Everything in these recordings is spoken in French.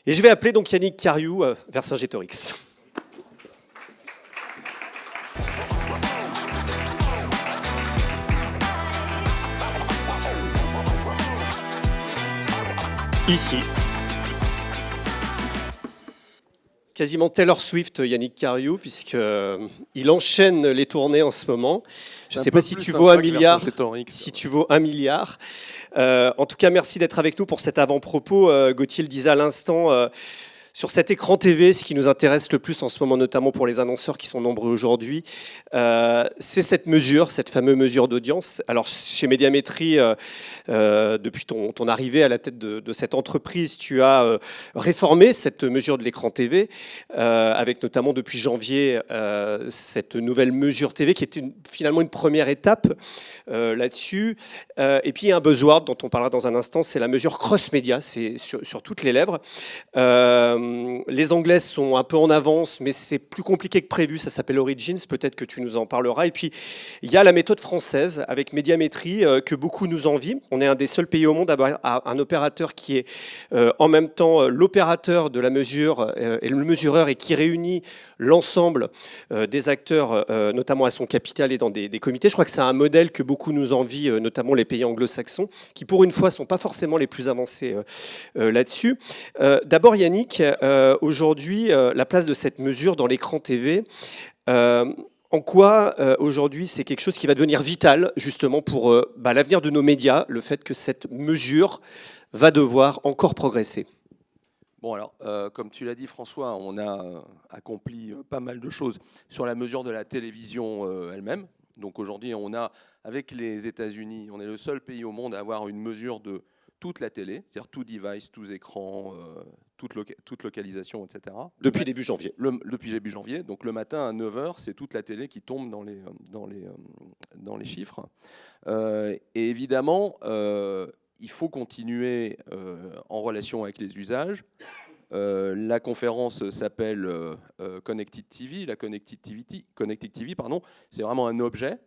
Et je vais appeler donc Yannick Cariou, Vercingétorix. Ici. Quasiment Taylor Swift, Yannick Cariou, puisqu'il enchaîne les tournées en ce moment. Je ne sais pas si tu vaux 1 milliard. Si tu vaux 1 milliard. En tout cas, merci d'être avec nous pour cet avant-propos. Gauthier le disait à l'instant, sur cet écran TV, ce qui nous intéresse le plus en ce moment, notamment pour les annonceurs qui sont nombreux aujourd'hui, c'est cette mesure, cette fameuse mesure d'audience. Alors, chez Médiamétrie, depuis ton arrivée à la tête de cette entreprise, tu as réformé cette mesure de l'écran TV, avec notamment depuis janvier cette nouvelle mesure TV qui était finalement une première étape là-dessus. Et puis, il y a un buzzword dont on parlera dans un instant, c'est la mesure cross-média, c'est sur toutes les lèvres. Les Anglais sont un peu en avance, mais c'est plus compliqué que prévu. Ça s'appelle Origins, peut-être que tu nous en parleras. Et puis, il y a la méthode française avec Médiamétrie que beaucoup nous envient. On est un des seuls pays au monde à avoir un opérateur qui est en même temps l'opérateur de la mesure et le mesureur et qui réunit l'ensemble des acteurs, notamment à son capital et dans des comités. Je crois que c'est un modèle que beaucoup nous envient, notamment les pays anglo-saxons, qui pour une fois ne sont pas forcément les plus avancés là-dessus. D'abord, Yannick, aujourd'hui, la place de cette mesure dans l'écran TV, en quoi aujourd'hui c'est quelque chose qui va devenir vital justement pour l'avenir de nos médias, le fait que cette mesure va devoir encore progresser? Bon alors, comme tu l'as dit François, on a accompli pas mal de choses sur la mesure de la télévision elle-même. Donc aujourd'hui, on a, avec les États-Unis, on est le seul pays au monde à avoir une mesure de toute la télé, c'est-à-dire tout device, tous écrans, toute localisation, etc. Depuis début janvier. Depuis début janvier. Donc le matin à 9h, c'est toute la télé qui tombe dans les chiffres. Et évidemment, il faut continuer en relation avec les usages. La conférence s'appelle Connected TV. La Connected TV, c'est vraiment un objet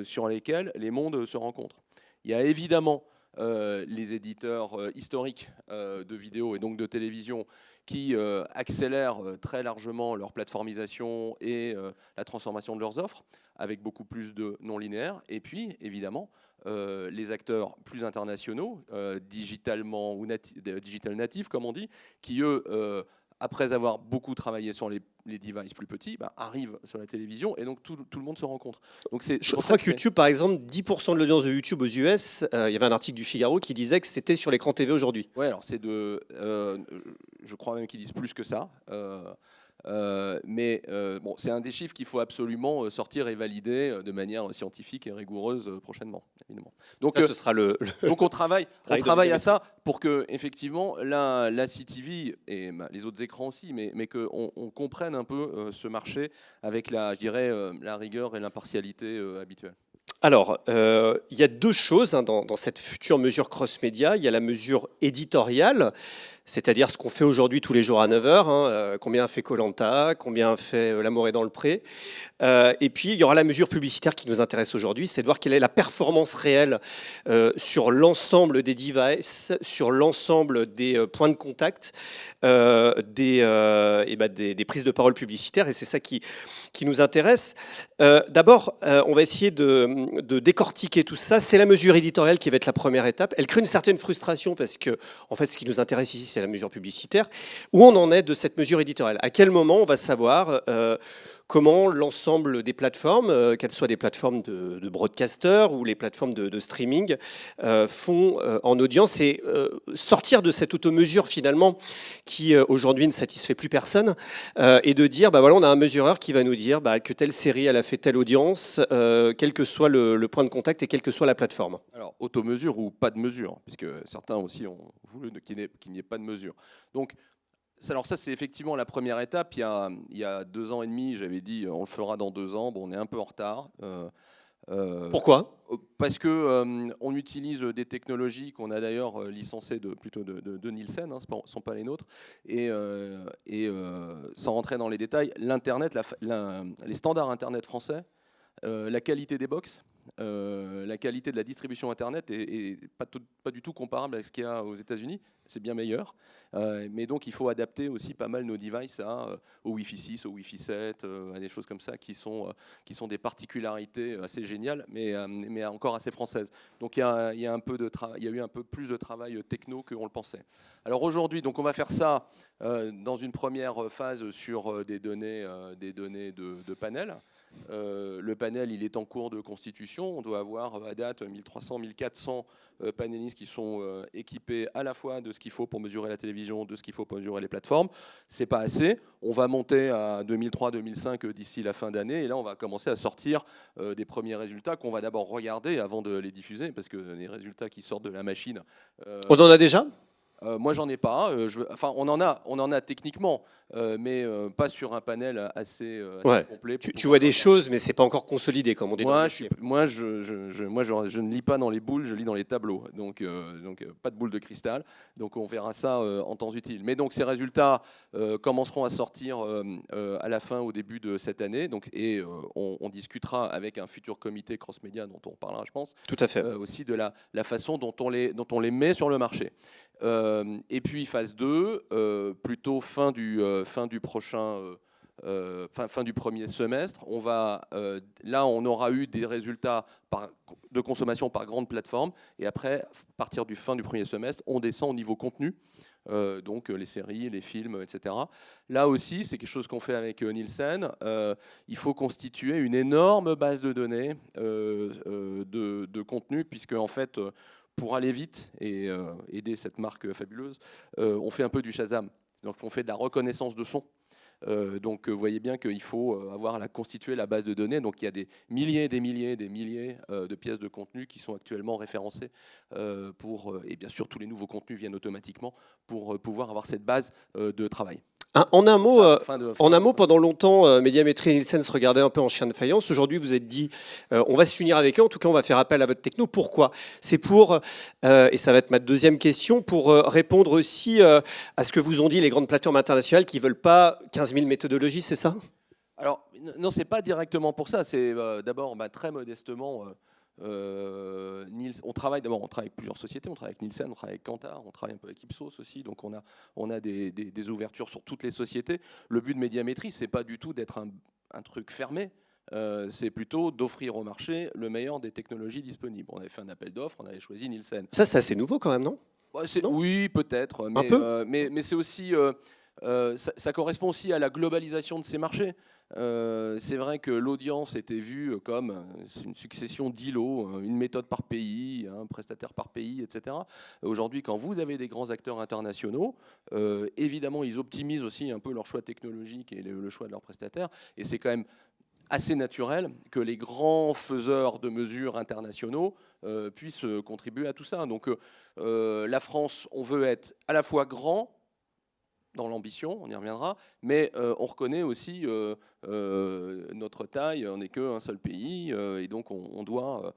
sur lequel les mondes se rencontrent. Il y a évidemment les éditeurs historiques de vidéos et donc de télévision qui accélèrent très largement leur plateformisation et la transformation de leurs offres avec beaucoup plus de non-linéaire. Et puis, évidemment, les acteurs plus internationaux, digitalement ou digital natifs, comme on dit, qui, eux, après avoir beaucoup travaillé sur les devices plus petits, arrivent sur la télévision et donc tout le monde se rencontre. Donc je crois que YouTube, par exemple, 10% de l'audience de YouTube aux US, il y avait un article du Figaro qui disait que c'était sur l'écran TV aujourd'hui. Oui, alors c'est je crois même qu'ils disent plus que ça. Mais bon, c'est un des chiffres qu'il faut absolument sortir et valider de manière scientifique et rigoureuse prochainement, évidemment. Donc, ça, ce sera donc on travaille à ça pour que effectivement la CTV et les autres écrans aussi, mais qu'on comprenne un peu ce marché avec je dirais, la rigueur et l'impartialité habituelle. Alors, il y a deux choses dans cette future mesure cross-média. Il y a la mesure éditoriale, c'est-à-dire ce qu'on fait aujourd'hui tous les jours à 9h, combien fait Koh-Lanta, combien fait L'amour est dans le pré. Et puis, il y aura la mesure publicitaire qui nous intéresse aujourd'hui, c'est de voir quelle est la performance réelle sur l'ensemble des devices, sur l'ensemble des points de contact, des prises de parole publicitaires, et c'est ça qui nous intéresse. D'abord, on va essayer de décortiquer tout ça. C'est la mesure éditoriale qui va être la première étape. Elle crée une certaine frustration parce que, en fait, ce qui nous intéresse ici, c'est la mesure publicitaire. Où on en est de cette mesure éditoriale? À quel moment on va savoir comment l'ensemble des plateformes, qu'elles soient des plateformes de broadcasters ou les plateformes de streaming, font en audience et sortir de cette automesure finalement qui aujourd'hui ne satisfait plus personne et de dire, voilà, on a un mesureur qui va nous dire que telle série elle a fait telle audience, quel que soit le point de contact et quelle que soit la plateforme. Alors, automesure ou pas de mesure, puisque certains aussi ont voulu qu'il n'y ait pas de mesure. Donc, alors ça, c'est effectivement la première étape. Il y a 2 ans et demi, j'avais dit on le fera dans 2 ans. Bon, on est un peu en retard. Pourquoi? Parce qu'on utilise des technologies qu'on a d'ailleurs licencées plutôt de Nielsen, ce ne sont pas les nôtres. Et sans rentrer dans les détails, l'Internet, les standards Internet français, la qualité des box La qualité de la distribution Internet est pas du tout comparable à ce qu'il y a aux États-Unis. C'est bien meilleur. Mais donc, il faut adapter aussi pas mal nos devices au Wi-Fi 6, au Wi-Fi 7, à des choses comme ça qui sont des particularités assez géniales, mais encore assez françaises. Donc, il y a eu un peu plus de travail techno qu'on le pensait. Alors aujourd'hui, donc on va faire ça dans une première phase sur des données de panel. Le panel, il est en cours de constitution. On doit avoir à date 1300, 1400 panélistes qui sont équipés à la fois de ce qu'il faut pour mesurer la télévision, de ce qu'il faut pour mesurer les plateformes. C'est pas assez. On va monter à 2003-2005 d'ici la fin d'année. Et là, on va commencer à sortir des premiers résultats qu'on va d'abord regarder avant de les diffuser, parce que les résultats qui sortent de la machine... On en a déjà ? Moi, j'en ai pas. Enfin, on en a techniquement, mais pas sur un panel assez complet. Tu vois des choses, mais c'est pas encore consolidé, comme on dit. Moi, je ne lis pas dans les boules, je lis dans les tableaux. Donc pas de boule de cristal. Donc, on verra ça en temps utile. Mais donc, ces résultats commenceront à sortir à la fin, au début de cette année. Donc, on discutera avec un futur comité cross-média dont on parlera, je pense. Tout à fait. Aussi de la façon dont on les met sur le marché. Et puis phase 2, plutôt fin du premier semestre. Là, on aura eu des résultats de consommation par grande plateforme. Et après, à partir du fin du premier semestre, on descend au niveau contenu. Donc les séries, les films, etc. Là aussi, c'est quelque chose qu'on fait avec Nielsen. Il faut constituer une énorme base de données de contenu, puisque en fait, pour aller vite et aider cette marque fabuleuse, on fait un peu du Shazam. Donc on fait de la reconnaissance de son. Donc vous voyez bien qu'il faut constituer la base de données. Donc il y a des milliers et des milliers et des milliers de pièces de contenu qui sont actuellement référencées et bien sûr tous les nouveaux contenus viennent automatiquement pour pouvoir avoir cette base de travail. En un mot, pendant longtemps, Médiamétrie et Nielsen se regardaient un peu en chien de faïence. Aujourd'hui, vous êtes dit, on va s'unir avec eux. En tout cas, on va faire appel à votre techno. Pourquoi ? C'est pour, et ça va être ma deuxième question, pour répondre aussi à ce que vous ont dit les grandes plateformes internationales qui ne veulent pas 15 000 méthodologies, c'est ça ? Alors, non, ce n'est pas directement pour ça. C'est d'abord, très modestement... on travaille avec plusieurs sociétés, on travaille avec Nielsen, on travaille avec Kantar, on travaille un peu avec Ipsos aussi, donc on a des ouvertures sur toutes les sociétés. Le but de Médiamétrie, c'est pas du tout d'être un truc fermé, c'est plutôt d'offrir au marché le meilleur des technologies disponibles. On avait fait un appel d'offres, on avait choisi Nielsen. Ça, c'est assez nouveau quand même, non ? Oui, peut-être, mais c'est aussi... ça correspond aussi à la globalisation de ces marchés. C'est vrai que l'audience était vue comme une succession d'îlots, une méthode par pays, un prestataire par pays, etc. Aujourd'hui, quand vous avez des grands acteurs internationaux, évidemment, ils optimisent aussi un peu leur choix technologique et le choix de leurs prestataires. Et c'est quand même assez naturel que les grands faiseurs de mesures internationaux puissent contribuer à tout ça. Donc la France, on veut être à la fois grand, dans l'ambition, on y reviendra, mais on reconnaît aussi notre taille, on n'est qu'un seul pays, et donc on doit,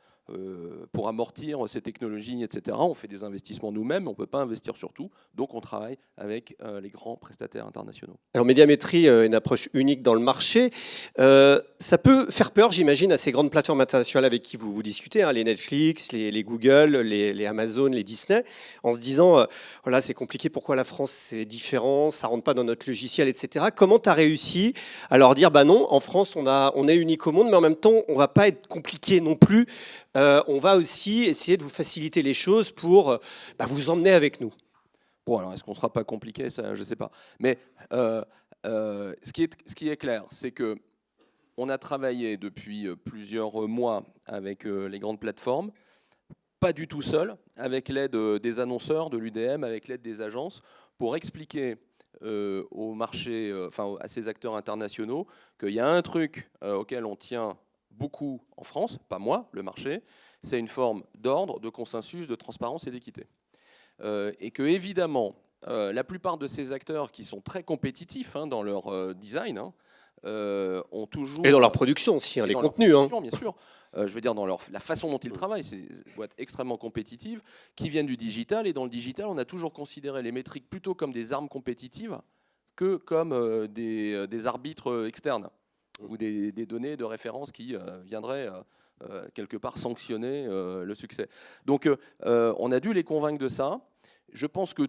pour amortir ces technologies, etc., on fait des investissements nous-mêmes, on ne peut pas investir sur tout, donc on travaille avec les grands prestataires internationaux. Alors Médiamétrie, une approche unique dans le marché, ça peut faire peur, j'imagine, à ces grandes plateformes internationales avec qui vous discutez, hein, les Netflix, les Google, les Amazon, les Disney, en se disant, voilà, c'est compliqué, pourquoi la France c'est différent, ça ne rentre pas dans notre logiciel, etc. Comment tu as réussi à leur dire, bah non, en France on est unique au monde, mais en même temps on ne va pas être compliqué non plus, on va aussi essayer de vous faciliter les choses pour vous emmener avec nous. Bon, alors est-ce qu'on ne sera pas compliqué, ça, je ne sais pas. Mais ce qui est clair, c'est qu'on a travaillé depuis plusieurs mois avec les grandes plateformes, pas du tout seul, avec l'aide des annonceurs, de l'UDM, avec l'aide des agences, pour expliquer au marché, à ces acteurs internationaux, qu'il y a un truc auquel on tient beaucoup en France, pas moi, le marché, c'est une forme d'ordre, de consensus, de transparence et d'équité. Et que évidemment, la plupart de ces acteurs qui sont très compétitifs dans leur design ont toujours... Et dans leur production aussi, les contenus. Bien sûr. Je veux dire, dans la façon dont ils travaillent, c'est doit être extrêmement compétitive, qui viennent du digital. Et dans le digital, on a toujours considéré les métriques plutôt comme des armes compétitives que comme des arbitres externes ou des données de référence qui viendraient quelque part sanctionner le succès. Donc on a dû les convaincre de ça. Je pense que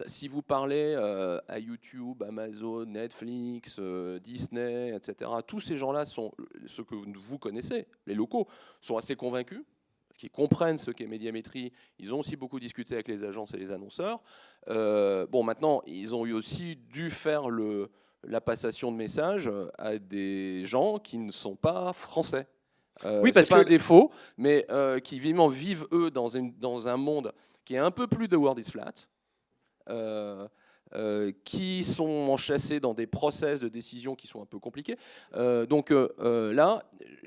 si vous parlez à YouTube, Amazon, Netflix, Disney, etc., tous ces gens-là sont ceux que vous connaissez, les locaux, sont assez convaincus, qui comprennent ce qu'est médiamétrie. Ils ont aussi beaucoup discuté avec les agences et les annonceurs. Bon, maintenant, ils ont eu aussi dû faire la passation de messages à des gens qui ne sont pas français. Oui, parce c'est pas que un défaut, mais qui évidemment vivent, eux, dans un monde qui est un peu plus de World is Flat, qui sont enchâssés dans des process de décision qui sont un peu compliqués. Donc là,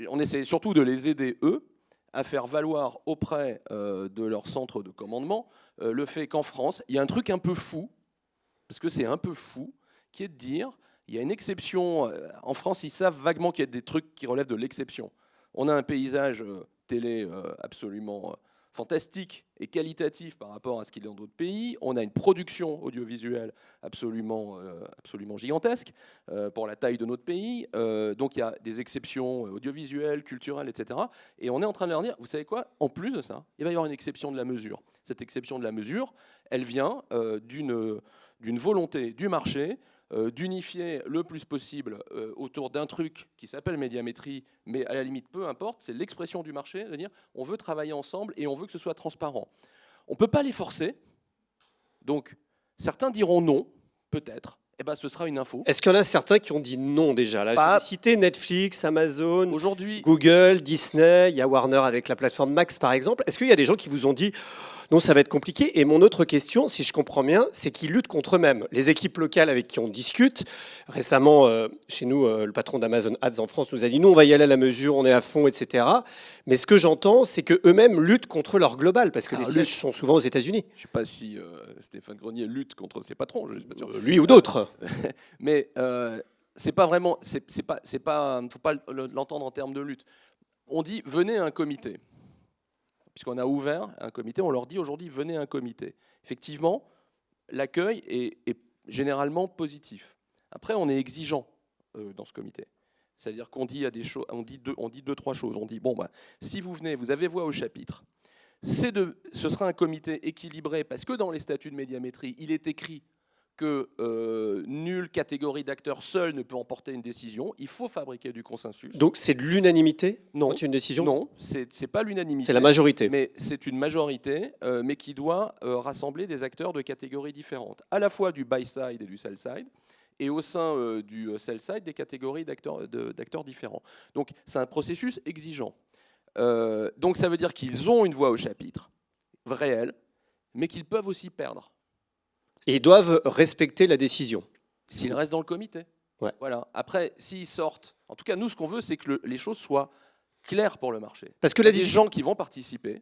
on essaie surtout de les aider, eux, à faire valoir auprès de leur centre de commandement le fait qu'en France, il y a un truc un peu fou, parce que c'est un peu fou, qui est de dire, il y a une exception, en France, ils savent vaguement qu'il y a des trucs qui relèvent de l'exception. On a un paysage télé absolument fantastique et qualitatif par rapport à ce qu'il y a dans d'autres pays. On a une production audiovisuelle absolument gigantesque pour la taille de notre pays. Donc il y a des exceptions audiovisuelles, culturelles, etc. Et on est en train de leur dire, vous savez quoi, en plus de ça, il va y avoir une exception de la mesure. Cette exception de la mesure, elle vient d'une volonté du marché d'unifier le plus possible autour d'un truc qui s'appelle médiamétrie, mais à la limite, peu importe, c'est l'expression du marché, de dire on veut travailler ensemble et on veut que ce soit transparent. On ne peut pas les forcer, donc certains diront non, peut-être, et ben, ce sera une info. Est-ce qu'il y en a certains qui ont dit non déjà? Là, je vais citer Netflix, Amazon, Google, Disney, il y a Warner avec la plateforme Max par exemple. Est-ce qu'il y a des gens qui vous ont dit non, ça va être compliqué? Et mon autre question, si je comprends bien, c'est qu'ils luttent contre eux-mêmes. Les équipes locales avec qui on discute, récemment, chez nous, le patron d'Amazon Ads en France nous a dit, nous, on va y aller à la mesure, on est à fond, etc. Mais ce que j'entends, c'est qu'eux-mêmes luttent contre leur global, parce que les sièges sont souvent aux États-Unis. Je ne sais pas si Stéphane Grenier lutte contre ses patrons. Je suis pas sûr. Lui ou d'autres. Mais c'est pas vraiment, faut pas l'entendre en termes de lutte. On dit, venez à un comité. Puisqu'on a ouvert un comité, on leur dit aujourd'hui, venez à un comité. Effectivement, l'accueil est généralement positif. Après, on est exigeant dans ce comité. C'est-à-dire qu'on dit, on dit deux, trois choses. On dit, bon, bah, si vous venez, vous avez voix au chapitre. Ce sera un comité équilibré, parce que dans les statuts de médiamétrie, il est écrit que nulle catégorie d'acteurs seule ne peut emporter une décision. Il faut fabriquer du consensus. Donc c'est de l'unanimité? Non, une décision? Non, c'est pas l'unanimité. C'est la majorité. Mais c'est une majorité, mais qui doit rassembler des acteurs de catégories différentes, à la fois du buy-side et du sell-side, et au sein du sell-side, des catégories d'acteurs différents. Donc c'est un processus exigeant. Donc ça veut dire qu'ils ont une voix au chapitre, réelle, mais qu'ils peuvent aussi perdre. Et ils doivent respecter la décision. S'ils restent dans le comité. Ouais. Voilà. Après, s'ils sortent, en tout cas, nous, ce qu'on veut, c'est que les choses soient claires pour le marché. Parce que il y a des gens qui vont participer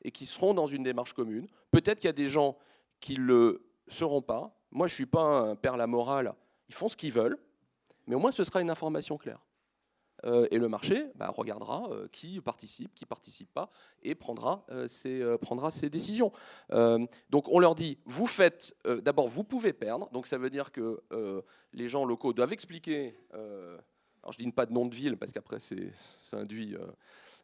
et qui seront dans une démarche commune. Peut-être qu'il y a des gens qui ne le seront pas. Moi, je ne suis pas un père la morale. Ils font ce qu'ils veulent, mais au moins, ce sera une information claire. Et le marché regardera qui participe pas, et prendra ses décisions. Donc on leur dit, vous faites, d'abord vous pouvez perdre, donc ça veut dire que les gens locaux doivent expliquer, alors je ne dis pas de nom de ville parce qu'après ça induit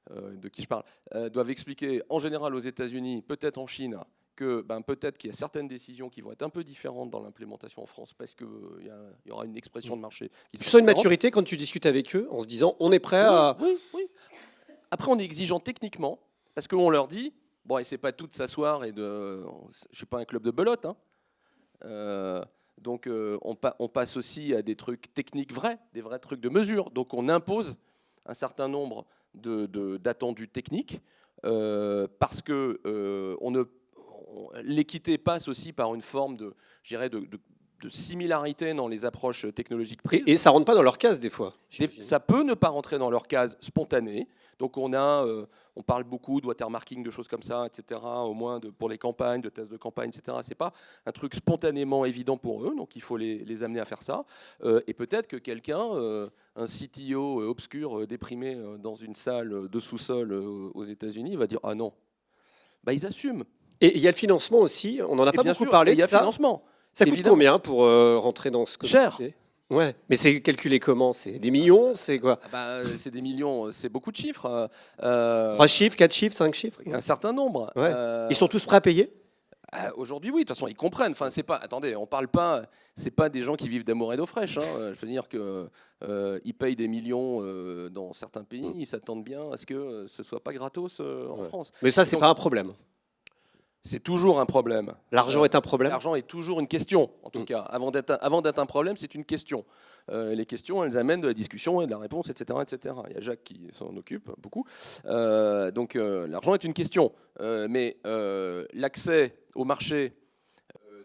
de qui je parle, doivent expliquer en général aux États-Unis, peut-être en Chine, que peut-être qu'il y a certaines décisions qui vont être un peu différentes dans l'implémentation en France parce qu'il y aura une expression de marché. Tu sens une maturité quand tu discutes avec eux en se disant on est prêt à... Oui. Après, on est exigeant techniquement parce qu'on leur dit, bon, et c'est pas tout de s'asseoir et de... Je suis pas un club de belote, hein. Donc on passe aussi à des trucs techniques vrais, des vrais trucs de mesure. Donc on impose un certain nombre d'attendus techniques parce que l'équité passe aussi par une forme de similarité dans les approches technologiques prises. Et ça ne rentre pas dans leur case des fois. Ça peut ne pas rentrer dans leur case spontanée. Donc on parle beaucoup de watermarking, de choses comme ça, etc. Au moins pour les campagnes, de tests de campagne, etc. C'est pas un truc spontanément évident pour eux, donc il faut les amener à faire ça. Et peut-être que quelqu'un, un CTO obscur, déprimé dans une salle de sous-sol aux États-Unis, va dire ah non. Ils assument. Et il y a le financement aussi, on n'en a pas beaucoup parlé. Il y a le financement. Ça coûte combien pour rentrer dans ce comité? Cher. Ouais, mais c'est calculé comment? C'est des millions? C'est quoi? C'est des millions, c'est beaucoup de chiffres. 3 chiffres, 4 chiffres, 5 chiffres? Un certain nombre. Ouais. Ils sont tous prêts à payer? Aujourd'hui, oui, de toute façon, ils comprennent. Enfin, c'est pas. Attendez, on parle pas. C'est pas des gens qui vivent d'amour et d'eau fraîche. Je veux dire que ils payent des millions dans certains pays. Ils s'attendent bien à ce que ce soit pas gratos en France. Mais ça, c'est pas un problème. C'est toujours un problème. L'argent est un problème. L'argent est toujours une question, en tout cas. Avant d'être un problème, c'est une question. Les questions, elles amènent de la discussion et de la réponse, etc., etc. Il y a Jacques qui s'en occupe beaucoup. Donc l'argent est une question. Mais l'accès au marché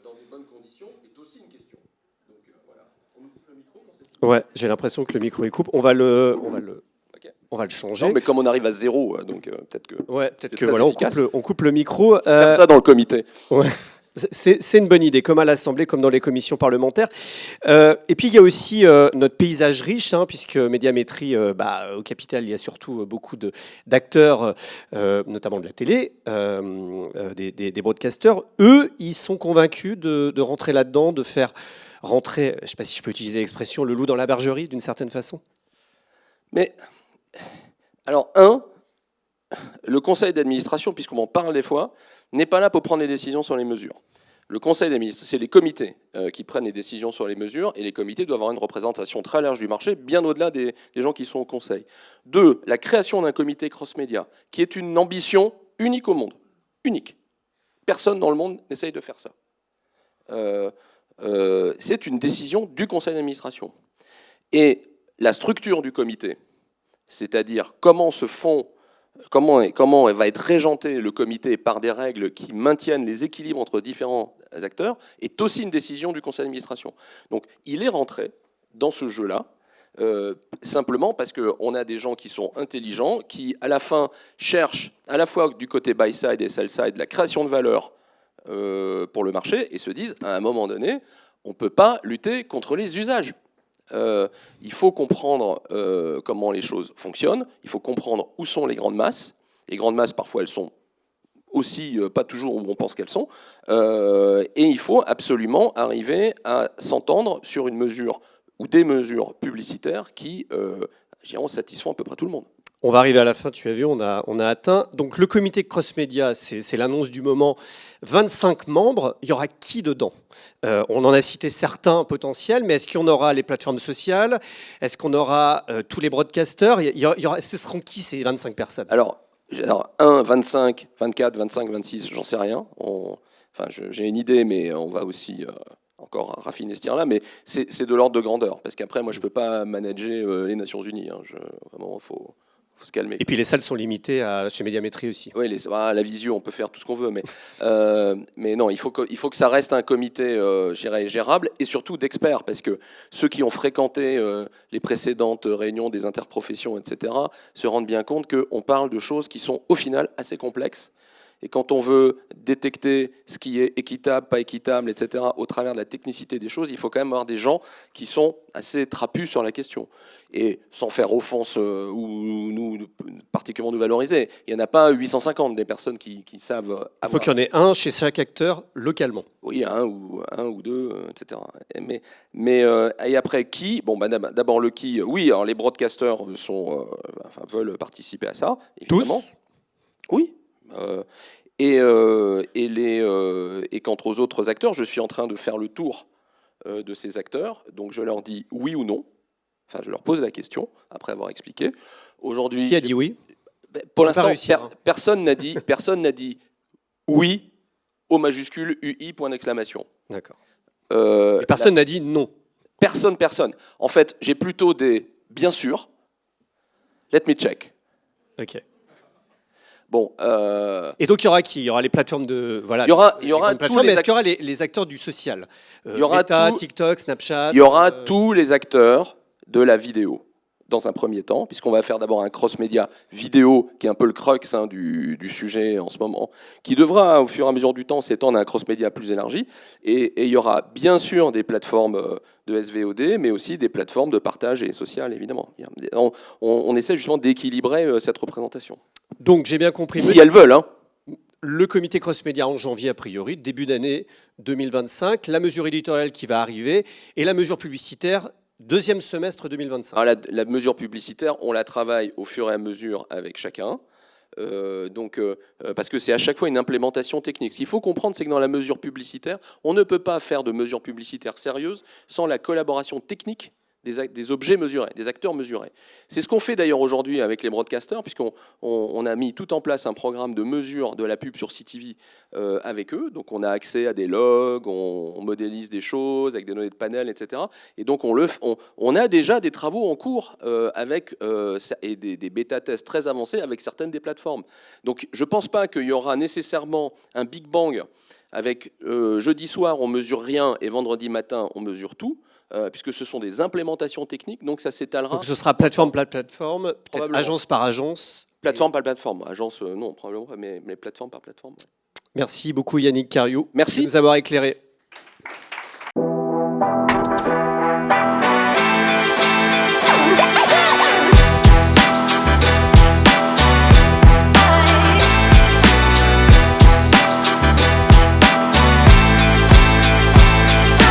dans des bonnes conditions est aussi une question. Donc voilà. On nous coupe le micro? Ouais, j'ai l'impression que le micro est coupe. On va le changer. Non, mais comme on arrive à 0, donc peut-être que. Ouais, peut-être que voilà, on coupe le micro. Faire ça dans le comité. Ouais. C'est une bonne idée, comme à l'Assemblée, comme dans les commissions parlementaires. Et puis il y a aussi notre paysage riche, puisque Médiamétrie, au capital, il y a surtout beaucoup d'acteurs, notamment de la télé, des broadcasters. Eux, ils sont convaincus de rentrer là-dedans, de faire rentrer, je ne sais pas si je peux utiliser l'expression, le loup dans la bergerie, d'une certaine façon. Mais, alors, le conseil d'administration, puisqu'on en parle des fois, n'est pas là pour prendre les décisions sur les mesures. Le conseil d'administration, c'est les comités qui prennent les décisions sur les mesures, et les comités doivent avoir une représentation très large du marché, bien au-delà des gens qui sont au conseil. 2, la création d'un comité cross-média, qui est une ambition unique au monde. Unique. Personne dans le monde n'essaye de faire ça. C'est une décision du conseil d'administration. Et la structure du comité, c'est-à-dire comment va être régenté le comité par des règles qui maintiennent les équilibres entre différents acteurs, est aussi une décision du conseil d'administration. Donc il est rentré dans ce jeu-là, simplement parce qu'on a des gens qui sont intelligents, qui à la fin cherchent à la fois du côté buy-side et sell-side la création de valeur pour le marché, et se disent à un moment donné, on ne peut pas lutter contre les usages. Il faut comprendre comment les choses fonctionnent, il faut comprendre où sont les grandes masses. Les grandes masses, parfois, elles sont aussi pas toujours où on pense qu'elles sont, et il faut absolument arriver à s'entendre sur une mesure ou des mesures publicitaires qui satisfont à peu près tout le monde. On va arriver à la fin, tu as vu, on a atteint. Donc le comité cross-média, c'est l'annonce du moment. 25 membres, il y aura qui dedans? On en a cité certains potentiels, mais est-ce qu'on aura les plateformes sociales? Est-ce qu'on aura tous les broadcasters? Ce seront qui ces 25 personnes? Alors 1, 25, 24, 25, 26, j'en sais rien. J'ai une idée, mais on va aussi encore raffiner ce tir-là, mais c'est de l'ordre de grandeur. Parce qu'après, moi, je ne peux pas manager les Nations Unies. Vraiment, il faut se calmer. Et puis les salles sont limitées chez Médiamétrie aussi. Oui, la visio, on peut faire tout ce qu'on veut, mais non, il faut que ça reste un comité gérable et surtout d'experts, parce que ceux qui ont fréquenté les précédentes réunions des interprofessions, etc., se rendent bien compte qu'on parle de choses qui sont au final assez complexes. Et quand on veut détecter ce qui est équitable, pas équitable, etc., au travers de la technicité des choses, il faut quand même avoir des gens qui sont assez trapus sur la question. Et sans faire offense ou particulièrement nous valoriser, il n'y en a pas 850 des personnes qui savent avoir. Il faut qu'il y en ait un chez chaque acteur localement. Oui, un ou deux, etc. Et après, qui? D'abord le qui. Oui, alors les broadcasters veulent participer à ça. Évidemment. Tous? Oui. Et quant aux autres acteurs, je suis en train de faire le tour de ces acteurs. Donc je leur dis oui ou non. Enfin, je leur pose la question après avoir expliqué. Aujourd'hui, qui a dit oui? Pour l'instant, personne n'a dit oui au majuscule UI point d'exclamation. D'accord. Et personne n'a dit non. Personne. En fait, j'ai plutôt des bien sûr. Let me check. Ok. Bon, Et donc il y aura qui? Il y aura les plateformes de il y aura tous mais est-ce qu'il y aura les acteurs du social? Il y aura Meta, TikTok, Snapchat. Il y aura tous les acteurs de la vidéo dans un premier temps, puisqu'on va faire d'abord un cross-média vidéo, qui est un peu le crux du sujet en ce moment, qui devra au fur et à mesure du temps s'étendre à un cross-média plus élargi. Et il y aura bien sûr des plateformes de SVOD, mais aussi des plateformes de partage et social, évidemment. On essaie justement d'équilibrer cette représentation. Donc j'ai bien compris. Si elles veulent, hein. Le comité cross-média en janvier, a priori, début d'année 2025, la mesure éditoriale qui va arriver, et la mesure publicitaire deuxième semestre 2025. Alors, la mesure publicitaire, on la travaille au fur et à mesure avec chacun. Parce que c'est à chaque fois une implémentation technique. Ce qu'il faut comprendre, c'est que dans la mesure publicitaire, on ne peut pas faire de mesure publicitaire sérieuse sans la collaboration technique des objets mesurés, des acteurs mesurés. C'est ce qu'on fait d'ailleurs aujourd'hui avec les broadcasters, puisqu'on a mis tout en place un programme de mesure de la pub sur CTV avec eux. Donc on a accès à des logs, on modélise des choses avec des données de panel, etc. Et donc on a déjà des travaux en cours et des bêta-tests très avancés avec certaines des plateformes. Donc je ne pense pas qu'il y aura nécessairement un Big Bang avec jeudi soir on mesure rien et vendredi matin on mesure tout. Puisque ce sont des implémentations techniques, donc ça s'étalera. Donc ce sera plateforme par plateforme, peut-être agence par agence. Plateforme par plateforme, agence non, probablement pas, mais plateforme par plateforme. Ouais. Merci beaucoup Yannick Cariou. Merci de nous avoir éclairé.